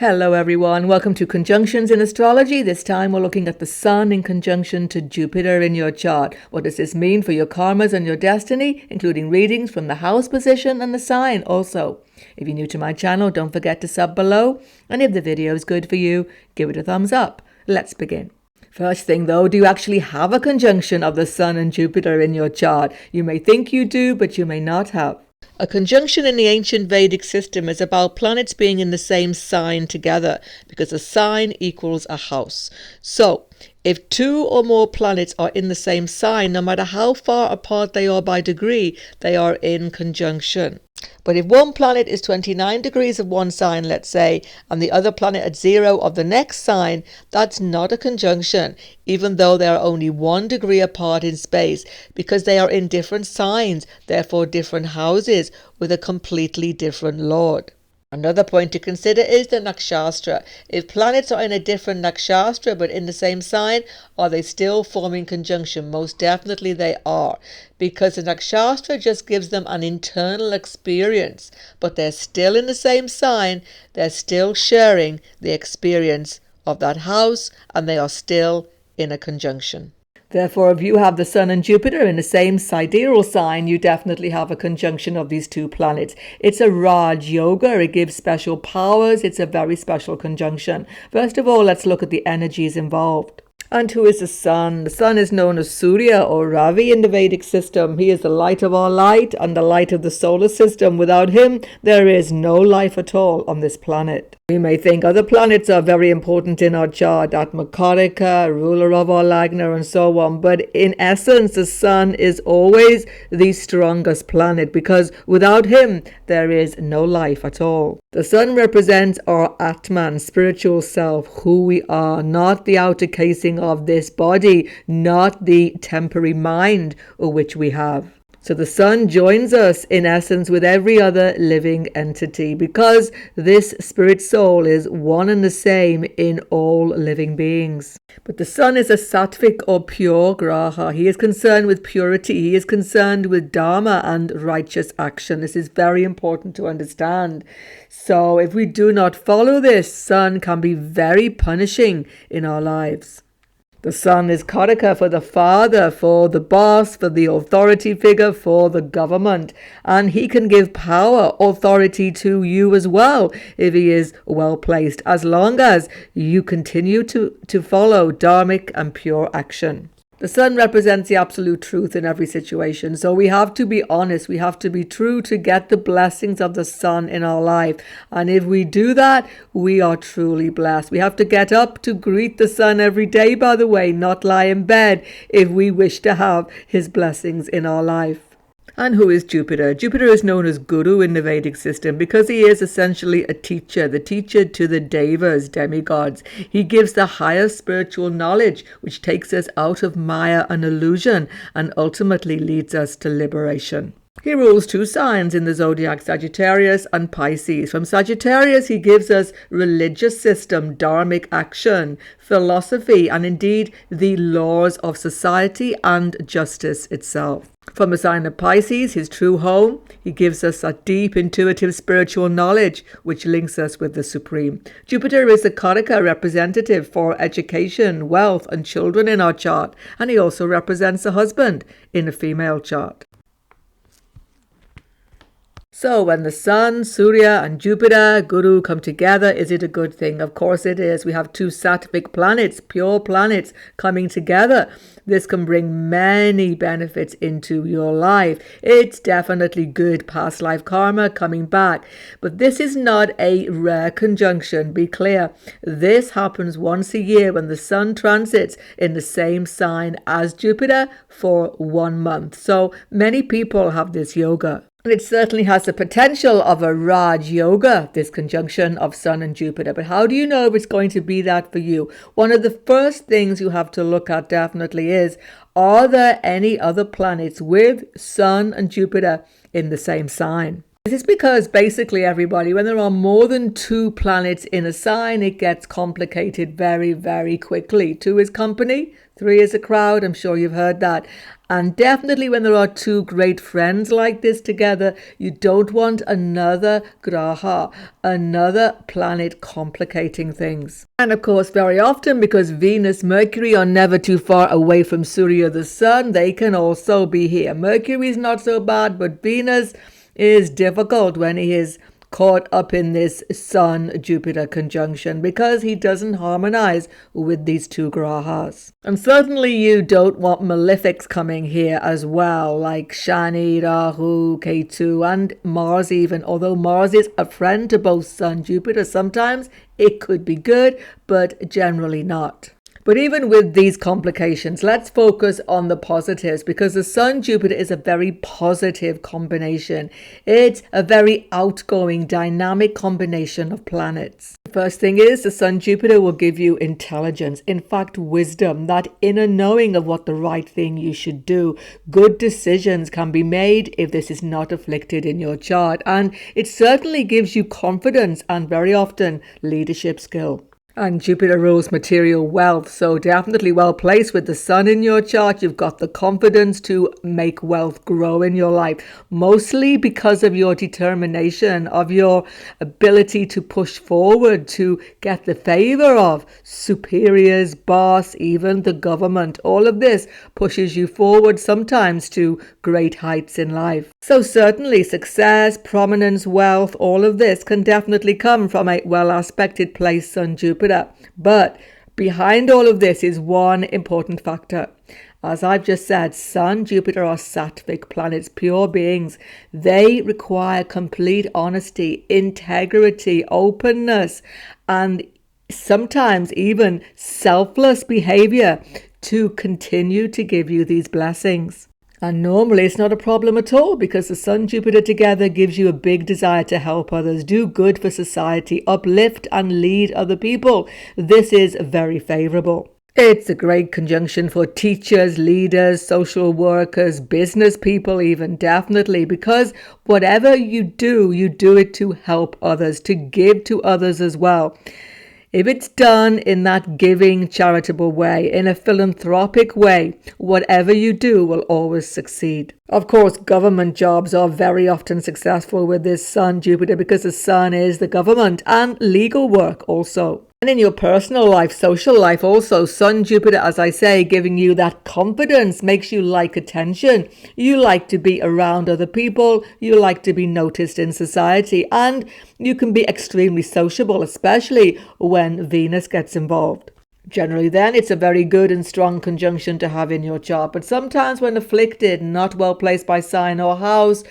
Hello everyone, welcome to Conjunctions in Astrology. This time we're looking at the Sun in conjunction to Jupiter in your chart. What does this mean for your karmas and your destiny, including readings from the house position and the sign also. If you're new to my channel, don't forget to sub below, and if the video is good for you, give it a thumbs up. Let's begin. First thing though, do you actually have a conjunction of the Sun and Jupiter in your chart? You may think you do, but you may not have. A conjunction in the ancient Vedic system is about planets being in the same sign together, because a sign equals a house. So, if two or more planets are in the same sign, no matter how far apart they are by degree, they are in conjunction. But if one planet is 29 degrees of one sign, let's say, and the other planet at 0 of the next sign, that's not a conjunction, even though they are only 1 degree apart in space, because they are in different signs, therefore different houses, with a completely different lord. Another point to consider is the nakshatra. If planets are in a different nakshatra but in the same sign, are they still forming conjunction? Most definitely they are, because the nakshatra just gives them an internal experience, but they're still in the same sign, they're still sharing the experience of that house, and they are still in a conjunction. Therefore, if you have the Sun and Jupiter in the same sidereal sign, you definitely have a conjunction of these two planets. It's a Raj Yoga. It gives special powers. It's a very special conjunction. First of all, let's look at the energies involved. And who is the Sun? The Sun is known as Surya or Ravi in the Vedic system. He is the light of our light and the light of the solar system. Without him, there is no life at all on this planet. We may think other planets are very important in our chart, Atmakarika, ruler of our Lagna, and so on. But in essence, the Sun is always the strongest planet, because without him, there is no life at all. The Sun represents our Atman, spiritual self, who we are, not the outer casing of this body, not the temporary mind which we have. So the Sun joins us in essence with every other living entity, because this spirit soul is one and the same in all living beings. But the Sun is a sattvic or pure graha. He is concerned with purity. He is concerned with dharma and righteous action. This is very important to understand. So if we do not follow this, Sun can be very punishing in our lives. The Sun is Karaka for the father, for the boss, for the authority figure, for the government. And he can give power, authority to you as well, if he is well placed, as long as you continue to follow dharmic and pure action. The Sun represents the absolute truth in every situation. So we have to be honest. We have to be true to get the blessings of the Sun in our life. And if we do that, we are truly blessed. We have to get up to greet the Sun every day, by the way, not lie in bed, if we wish to have his blessings in our life. And who is Jupiter? Jupiter is known as Guru in the Vedic system because he is essentially a teacher, the teacher to the devas, demigods. He gives the higher spiritual knowledge, which takes us out of Maya and illusion and ultimately leads us to liberation. He rules two signs in the zodiac, Sagittarius and Pisces. From Sagittarius, he gives us religious system, dharmic action, philosophy, and indeed the laws of society and justice itself. From the sign of Pisces, his true home, he gives us a deep intuitive spiritual knowledge which links us with the Supreme. Jupiter is the Karaka representative for education, wealth, and children in our chart, and he also represents a husband in a female chart. So when the Sun, Surya and Jupiter, Guru come together, is it a good thing? Of course it is. We have two sattvic planets, pure planets coming together. This can bring many benefits into your life. It's definitely good past life karma coming back. But this is not a rare conjunction, be clear. This happens once a year when the Sun transits in the same sign as Jupiter for 1 month. So many people have this yoga. And it certainly has the potential of a Raj Yoga, this conjunction of Sun and Jupiter. But how do you know if it's going to be that for you? One of the first things you have to look at definitely is, are there any other planets with Sun and Jupiter in the same sign? This is because basically, everybody, when there are more than 2 planets in a sign, it gets complicated very, very quickly. 2 is company, 3 is a crowd. I'm sure you've heard that. And definitely when there are 2 great friends like this together, you don't want another graha, another planet complicating things. And of course, very often, because Venus, Mercury are never too far away from Surya, the sun, they can also be here. Mercury is not so bad, but Venus is difficult when he is caught up in this Sun-Jupiter conjunction because he doesn't harmonize with these 2 grahas. And certainly you don't want malefics coming here as well, like Shani, Rahu, Ketu, and Mars even. Although Mars is a friend to both Sun, Jupiter, sometimes it could be good, but generally not. But even with these complications, let's focus on the positives, because the Sun-Jupiter is a very positive combination. It's a very outgoing, dynamic combination of planets. The first thing is the Sun-Jupiter will give you intelligence, in fact wisdom, that inner knowing of what the right thing you should do. Good decisions can be made if this is not afflicted in your chart, and it certainly gives you confidence and very often leadership skill. And Jupiter rules material wealth, so definitely well placed with the sun in your chart. You've got the confidence to make wealth grow in your life, mostly because of your determination, of your ability to push forward, to get the favor of superiors, boss, even the government. All of this pushes you forward sometimes to great heights in life. So certainly success, prominence, wealth, all of this can definitely come from a well-aspected place, Sun Jupiter. But behind all of this is one important factor. As I've just said, Sun, Jupiter are sattvic planets, pure beings. They require complete honesty, integrity, openness, and sometimes even selfless behavior to continue to give you these blessings. And normally it's not a problem at all, because the Sun Jupiter together gives you a big desire to help others, do good for society, uplift and lead other people. This is very favorable. It's a great conjunction for teachers, leaders, social workers, business people even, definitely, because whatever you do it to help others, to give to others as well. If it's done in that giving, charitable way, in a philanthropic way, whatever you do will always succeed. Of course, government jobs are very often successful with this Sun Jupiter because the Sun is the government, and legal work also. And in your personal life, social life also, Sun Jupiter, as I say, giving you that confidence, makes you like attention. You like to be around other people. You like to be noticed in society. And you can be extremely sociable, especially when Venus gets involved. Generally then, it's a very good and strong conjunction to have in your chart. But sometimes when afflicted, not well placed by sign or house,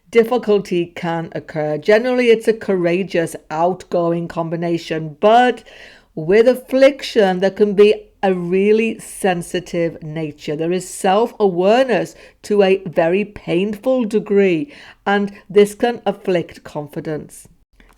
difficulty can occur. Generally, it's a courageous, outgoing combination, but with affliction, there can be a really sensitive nature. There is self-awareness to a very painful degree, and this can afflict confidence.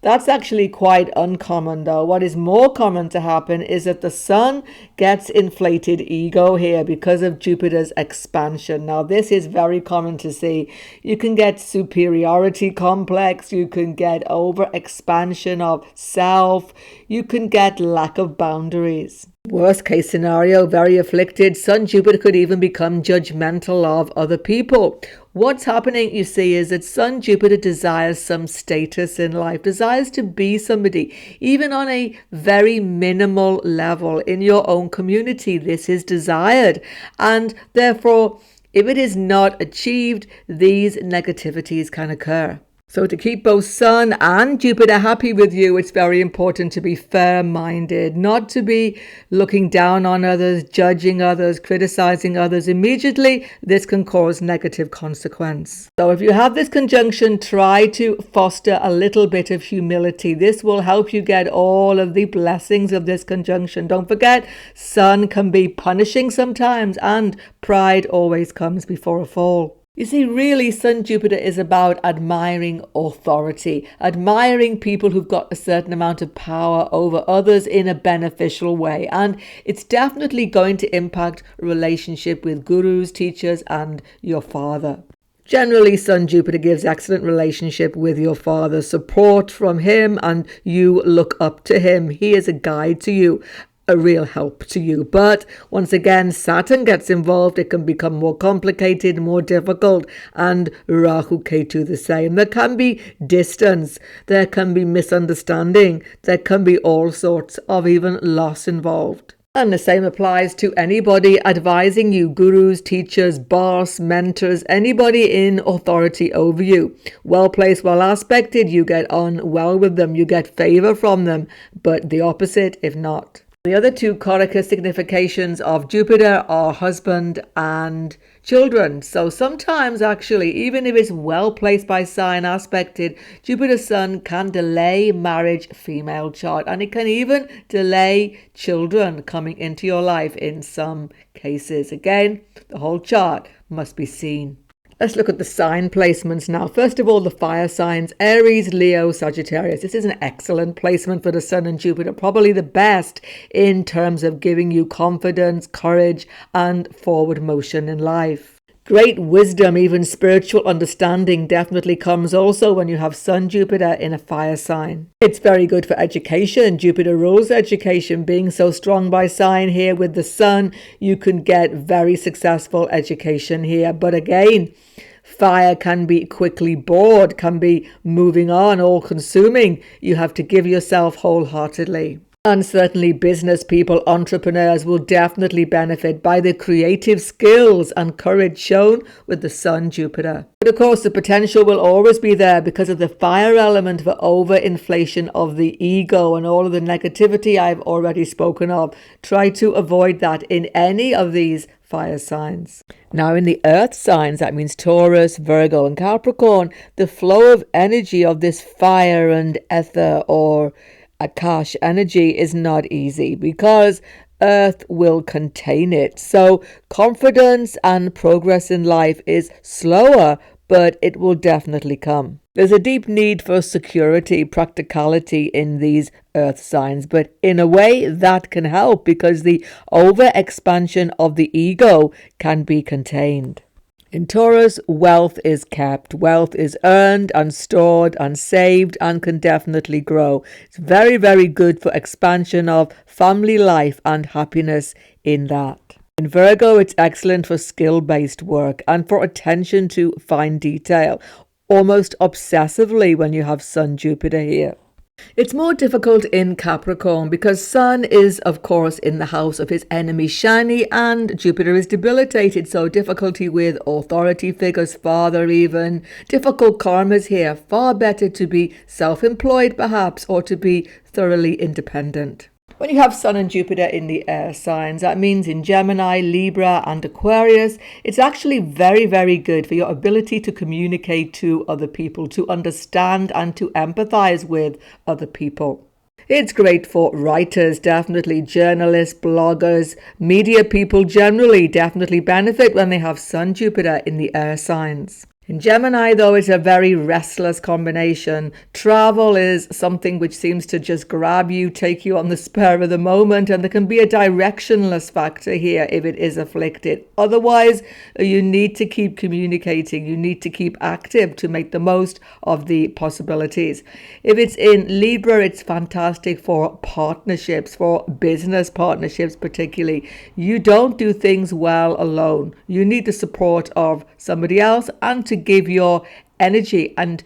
That's actually quite uncommon though. What is more common to happen is that the Sun gets inflated ego here because of Jupiter's expansion. Now this is very common to see. You can get superiority complex, you can get over expansion of self, you can get lack of boundaries. Worst case scenario, very afflicted, Sun Jupiter could even become judgmental of other people. What's happening, you see, is that Sun Jupiter desires some status in life, desires to be somebody, even on a very minimal level in your own community. This is desired, and therefore, if it is not achieved, these negativities can occur. So to keep both Sun and Jupiter happy with you, it's very important to be fair-minded, not to be looking down on others, judging others, criticizing others immediately. This can cause negative consequence. So if you have this conjunction, try to foster a little bit of humility. This will help you get all of the blessings of this conjunction. Don't forget, Sun can be punishing sometimes, and pride always comes before a fall. You see, really, Sun Jupiter is about admiring authority, admiring people who've got a certain amount of power over others in a beneficial way. And it's definitely going to impact relationship with gurus, teachers, and your father. Generally, Sun-Jupiter gives excellent relationship with your father, support from him, and you look up to him. He is a guide to you, a real help to you. But once again, Saturn gets involved, it can become more complicated, more difficult, and Rahu Ketu the same. There can be distance, there can be misunderstanding, there can be all sorts of even loss involved. And the same applies to anybody advising you, gurus, teachers, boss, mentors, anybody in authority over you. Well placed, well aspected, you get on well with them, you get favor from them, but the opposite if not. The other two Karaka significations of Jupiter are husband and children. So sometimes actually, even if it's well placed by sign aspected, Jupiter's Sun can delay marriage female chart, and it can even delay children coming into your life in some cases. Again, the whole chart must be seen. Let's look at the sign placements now. First of all, the fire signs, Aries, Leo, Sagittarius. This is an excellent placement for the Sun and Jupiter, probably the best in terms of giving you confidence, courage, and forward motion in life. Great wisdom, even spiritual understanding definitely comes also when you have Sun Jupiter in a fire sign. It's very good for education. Jupiter rules education. Being so strong by sign here with the Sun, you can get very successful education here. But again, fire can be quickly bored, can be moving on, all consuming. You have to give yourself wholeheartedly. And certainly business people, entrepreneurs will definitely benefit by the creative skills and courage shown with the Sun Jupiter. But of course, the potential will always be there because of the fire element for overinflation of the ego and all of the negativity I've already spoken of. Try to avoid that in any of these fire signs. Now in the earth signs, that means Taurus, Virgo and Capricorn, the flow of energy of this fire and ether or Akash energy is not easy because Earth will contain it. So confidence and progress in life is slower, but it will definitely come. There's a deep need for security, practicality in these earth signs, but in a way that can help because the overexpansion of the ego can be contained. In Taurus, wealth is kept, wealth is earned and stored and saved and can definitely grow. It's very, very good for expansion of family life and happiness in that. In Virgo, it's excellent for skill-based work and for attention to fine detail, almost obsessively when you have Sun Jupiter here. It's more difficult in Capricorn because Sun is, of course, in the house of his enemy Shani and Jupiter is debilitated. So difficulty with authority figures, father even. Difficult karmas here. Far better to be self-employed perhaps or to be thoroughly independent. When you have Sun and Jupiter in the air signs, that means in Gemini, Libra and Aquarius, it's actually very, very good for your ability to communicate to other people, to understand and to empathize with other people. It's great for writers, definitely journalists, bloggers, media people generally definitely benefit when they have Sun Jupiter in the air signs. In Gemini, though, it's a very restless combination. Travel is something which seems to just grab you, take you on the spur of the moment, and there can be a directionless factor here if it is afflicted. Otherwise, you need to keep communicating. You need to keep active to make the most of the possibilities. If it's in Libra, it's fantastic for partnerships, for business partnerships particularly. You don't do things well alone. You need the support of somebody else and to give your energy and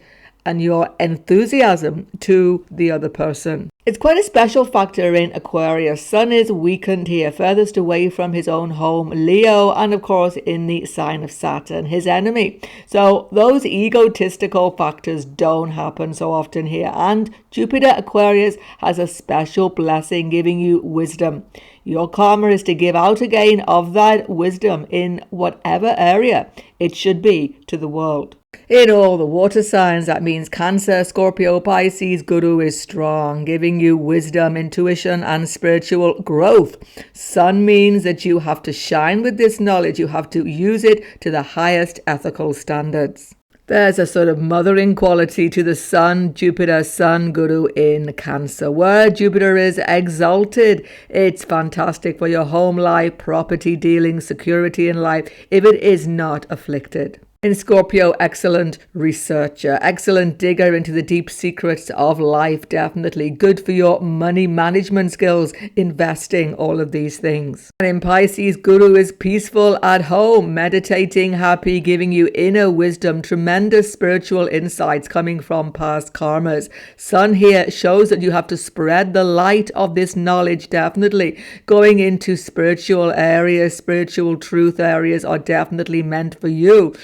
your enthusiasm to the other person. It's quite a special factor in Aquarius. Sun is weakened here, furthest away from his own home, Leo, and of course in the sign of Saturn, his enemy. So those egotistical factors don't happen so often here. And Jupiter Aquarius has a special blessing giving you wisdom. Your karma is to give out again of that wisdom in whatever area it should be to the world. In all the water signs, that means Cancer, Scorpio, Pisces, Guru is strong, giving you wisdom, intuition, and spiritual growth. Sun means that you have to shine with this knowledge. You have to use it to the highest ethical standards. There's a sort of mothering quality to the Sun, Jupiter, Sun, Guru in Cancer. Where Jupiter is exalted, it's fantastic for your home life, property dealings, security in life, if it is not afflicted. In Scorpio, excellent researcher, excellent digger into the deep secrets of life, definitely. Good for your money management skills, investing, all of these things. And in Pisces, Guru is peaceful at home, meditating, happy, giving you inner wisdom, tremendous spiritual insights coming from past karmas. Sun here shows that you have to spread the light of this knowledge, definitely. Going into spiritual areas, spiritual truth areas are definitely meant for you.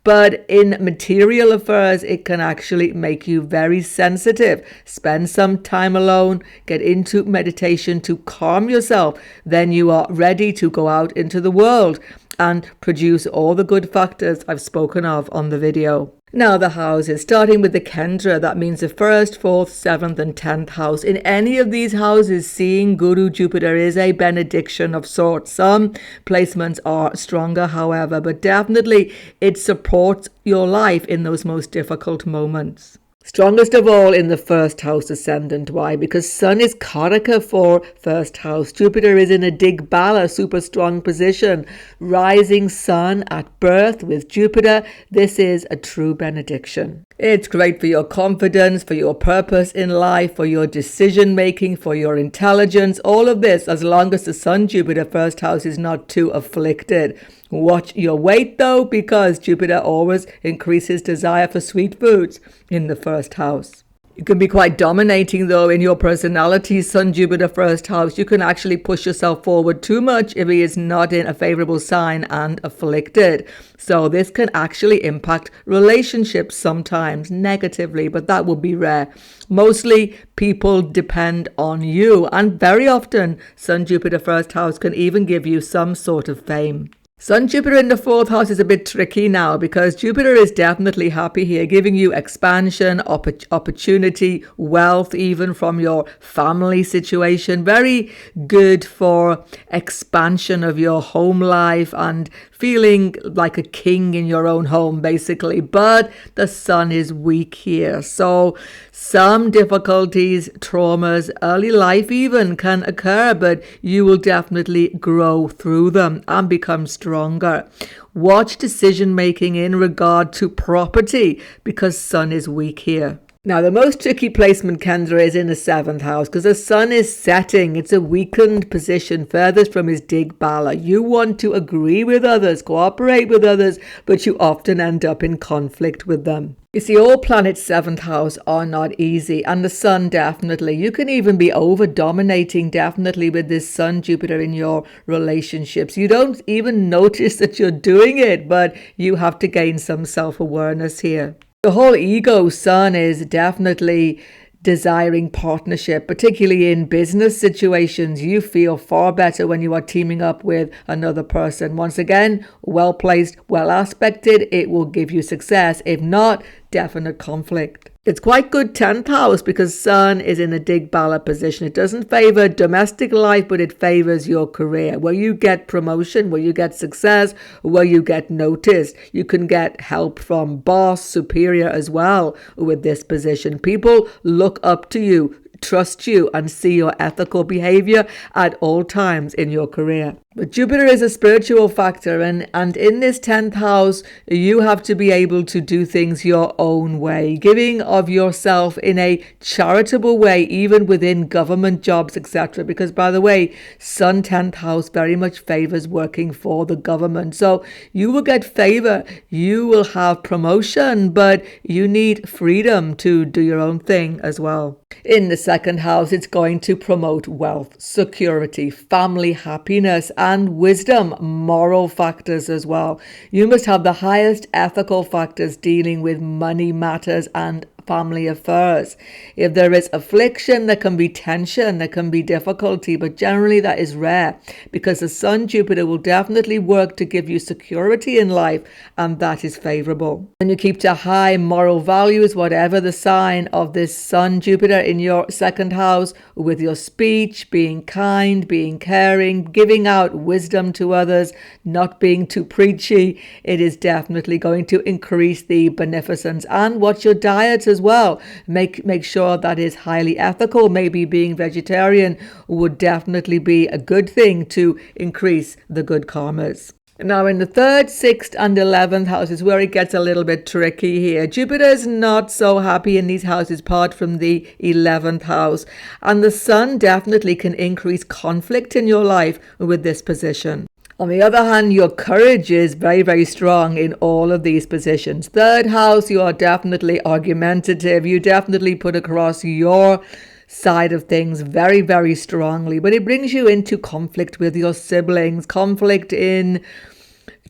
But in material affairs, it can actually make you very sensitive. Spend some time alone, get into meditation to calm yourself. Then you are ready to go out into the world and produce all the good factors I've spoken of on the video. Now the houses, starting with the Kendra, that means the 1st, 4th, 7th and 10th house. In any of these houses, seeing Guru Jupiter is a benediction of sorts. Some placements are stronger, however, but definitely it supports your life in those most difficult moments. Strongest of all in the 1st house ascendant. Why? Because Sun is Karaka for 1st house. Jupiter is in a Digbala, super strong position. Rising Sun at birth with Jupiter. This is a true benediction. It's great for your confidence, for your purpose in life, for your decision making, for your intelligence, all of this, as long as the Sun Jupiter 1st house is not too afflicted. Watch your weight though, because Jupiter always increases desire for sweet foods in the 1st house. You can be quite dominating though in your personality. Sun Jupiter 1st house, you can actually push yourself forward too much if he is not in a favorable sign and afflicted. So this can actually impact relationships sometimes negatively, but that will be rare. Mostly people depend on you, and very often Sun Jupiter 1st house can even give you some sort of fame. Sun Jupiter in the 4th house is a bit tricky now, because Jupiter is definitely happy here, giving you expansion, opportunity, wealth, even from your family situation. Very good for expansion of your home life and feeling like a king in your own home, basically. But the Sun is weak here. So some difficulties, traumas, early life even can occur, but you will definitely grow through them and become stronger. Watch decision making in regard to property, because Sun is weak here. Now, the most tricky placement, Kendra, is in the 7th house, because the Sun is setting. It's a weakened position furthest from his Digbala. You want to agree with others, cooperate with others, but you often end up in conflict with them. You see, all planets 7th house are not easy, and the Sun definitely. You can even be over-dominating definitely with this Sun Jupiter in your relationships. You don't even notice that you're doing it, but you have to gain some self-awareness here. The whole ego Sun is definitely desiring partnership, particularly in business situations. You feel far better when you are teaming up with another person. Once again, well placed, well aspected, it will give you success. If not, definite conflict. It's quite good 10th house, because Sun is in a Digbala position. It doesn't favor domestic life, but it favors your career, where you get promotion, where you get success, where you get noticed. You can get help from boss, superior as well with this position. People look up to you, trust you, and see your ethical behavior at all times in your career. But Jupiter is a spiritual factor, and in this 10th house, you have to be able to do things your own way, giving of yourself in a charitable way, even within government jobs, etc. Because, by the way, Sun 10th house very much favors working for the government. So you will get favor, you will have promotion, but you need freedom to do your own thing as well. In the 2nd house, it's going to promote wealth, security, family happiness, and wisdom, moral factors as well. You must have the highest ethical factors dealing with money matters and family affairs. If there is affliction, there can be tension, there can be difficulty, but generally that is rare, because the Sun Jupiter will definitely work to give you security in life, and that is favorable. And you keep to high moral values, whatever the sign of this Sun Jupiter in your 2nd house, with your speech, being kind, being caring, giving out wisdom to others, not being too preachy. It is definitely going to increase the beneficence. And watch your diet as well. Make sure that is highly ethical. Maybe being vegetarian would definitely be a good thing to increase the good karmas. Now, in the 3rd, 6th, and 11th houses, where it gets a little bit tricky here. Jupiter is not so happy in these houses, apart from the 11th house. And the sun definitely can increase conflict in your life with this position. On the other hand, your courage is very, very strong in all of these positions. 3rd house, you are definitely argumentative. You definitely put across your side of things very, very strongly, but it brings you into conflict with your siblings, conflict in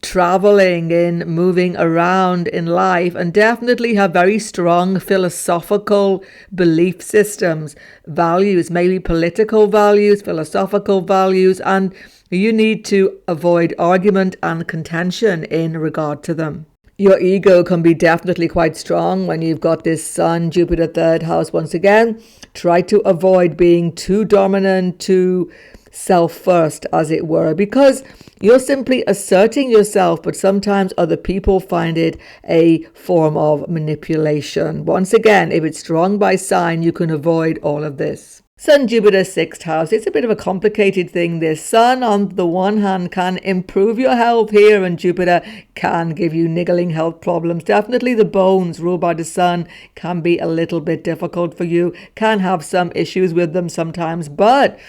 traveling, in moving around in life, and definitely have very strong philosophical belief systems, values, maybe political values, philosophical values, and you need to avoid argument and contention in regard to them. Your ego can be definitely quite strong when you've got this Sun, Jupiter, 3rd house. Once again, try to avoid being too dominant, too self-first, as it were, because you're simply asserting yourself, but sometimes other people find it a form of manipulation. Once again, if it's strong by sign, you can avoid all of this. Sun, Jupiter, 6th house. It's a bit of a complicated thing. This Sun, on the one hand, can improve your health here, and Jupiter can give you niggling health problems. Definitely the bones ruled by the Sun can be a little bit difficult for you, can have some issues with them sometimes, but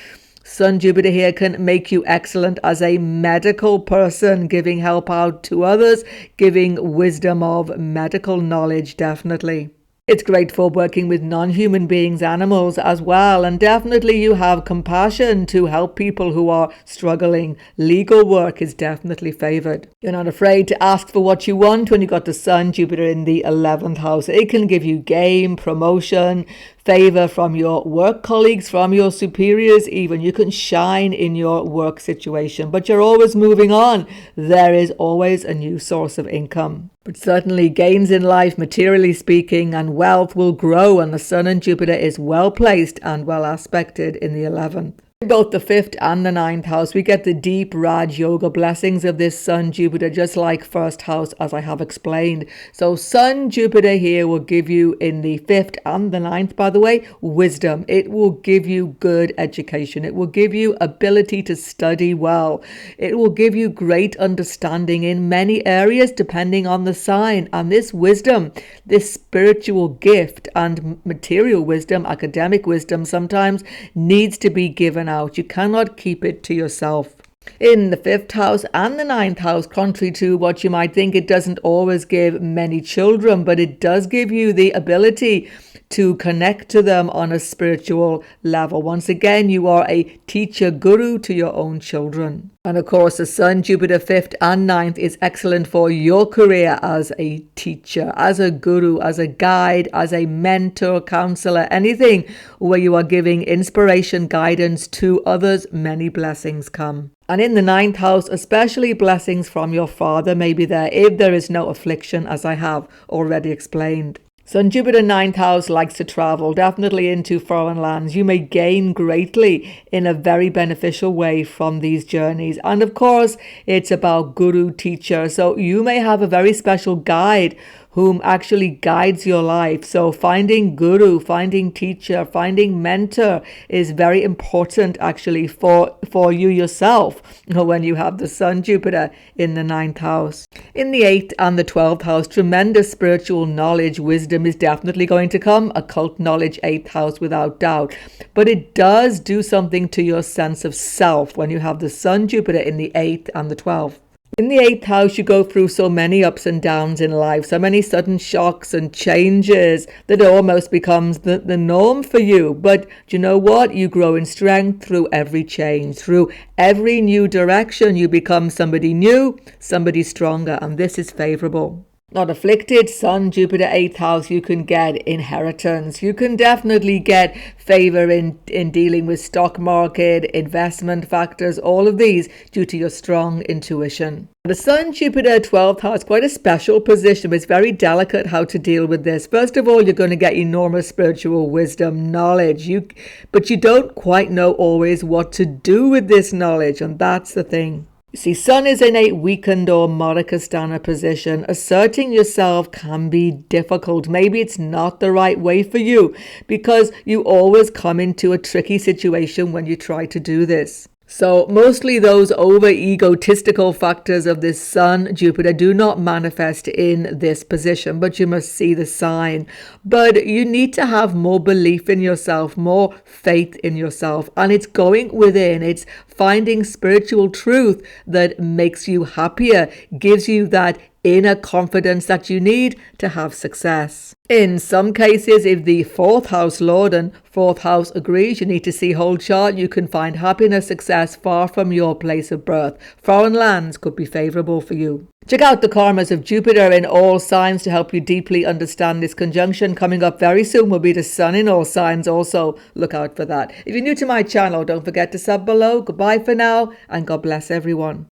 Sun, Jupiter here can make you excellent as a medical person, giving help out to others, giving wisdom of medical knowledge, definitely. It's great for working with non-human beings, animals as well, and definitely you have compassion to help people who are struggling. Legal work is definitely favored. You're not afraid to ask for what you want when you got the Sun, Jupiter in the 11th house. It can give you gain, promotion, favor from your work colleagues, from your superiors even. You can shine in your work situation, but you're always moving on. There is always a new source of income. But certainly gains in life, materially speaking, and wealth will grow, and the Sun and Jupiter is well placed and well aspected in the 11th. In both the 5th and the 9th house, we get the deep Raj Yoga blessings of this Sun, Jupiter, just like 1st house, as I have explained. So Sun, Jupiter here will give you, in the 5th and the 9th, by the way, wisdom. It will give you good education. It will give you ability to study well. It will give you great understanding in many areas, depending on the sign. And this wisdom, this spiritual gift and material wisdom, academic wisdom, sometimes needs to be given out. You cannot keep it to yourself. In the 5th house and the 9th house, contrary to what you might think, it doesn't always give many children, but it does give you the ability to connect to them on a spiritual level. Once again, you are a teacher guru to your own children. And of course, the Sun, Jupiter, 5th and 9th is excellent for your career as a teacher, as a guru, as a guide, as a mentor, counselor, anything where you are giving inspiration, guidance to others. Many blessings come. And in the 9th house, especially blessings from your father may be there if there is no affliction, as I have already explained. Sun, Jupiter, 9th house likes to travel, definitely into foreign lands. You may gain greatly in a very beneficial way from these journeys. And of course, it's about guru, teacher. So you may have a very special guide whom actually guides your life. So finding guru, finding teacher, finding mentor is very important actually for you yourself when you have the Sun, Jupiter in the 9th house. In the 8th and the 12th house, tremendous spiritual knowledge, wisdom is definitely going to come. Occult knowledge, 8th house, without doubt. But it does do something to your sense of self when you have the Sun, Jupiter in the 8th and the 12th. In the 8th house, you go through so many ups and downs in life, so many sudden shocks and changes that it almost becomes the norm for you. But do you know what? You grow in strength through every change, through every new direction. You become somebody new, somebody stronger, and this is favorable. Not afflicted, Sun, Jupiter, 8th house, you can get inheritance. You can definitely get favor in dealing with stock market, investment factors, all of these due to your strong intuition. The Sun, Jupiter, 12th house, quite a special position. It's very delicate how to deal with this. First of all, you're going to get enormous spiritual wisdom, knowledge. But you don't quite know always what to do with this knowledge, and that's the thing. You see, Sun is in a weakened or Marikasthana position. Asserting yourself can be difficult. Maybe it's not the right way for you because you always come into a tricky situation when you try to do this. So mostly those over egotistical factors of this Sun Jupiter do not manifest in this position, but you must see the sign. But you need to have more belief in yourself, more faith in yourself, and it's going within. It's finding spiritual truth that makes you happier, gives you that inner confidence that you need to have success. In some cases, if the fourth house lord and fourth house agrees, you need to see whole chart, you can find happiness, success far from your place of birth. Foreign lands could be favorable for you. Check out the karmas of Jupiter in all signs to help you deeply understand this conjunction. Coming up very soon will be the sun in all signs also. Look out for that. If you're new to my channel, don't forget to sub below. Goodbye for now, and God bless everyone.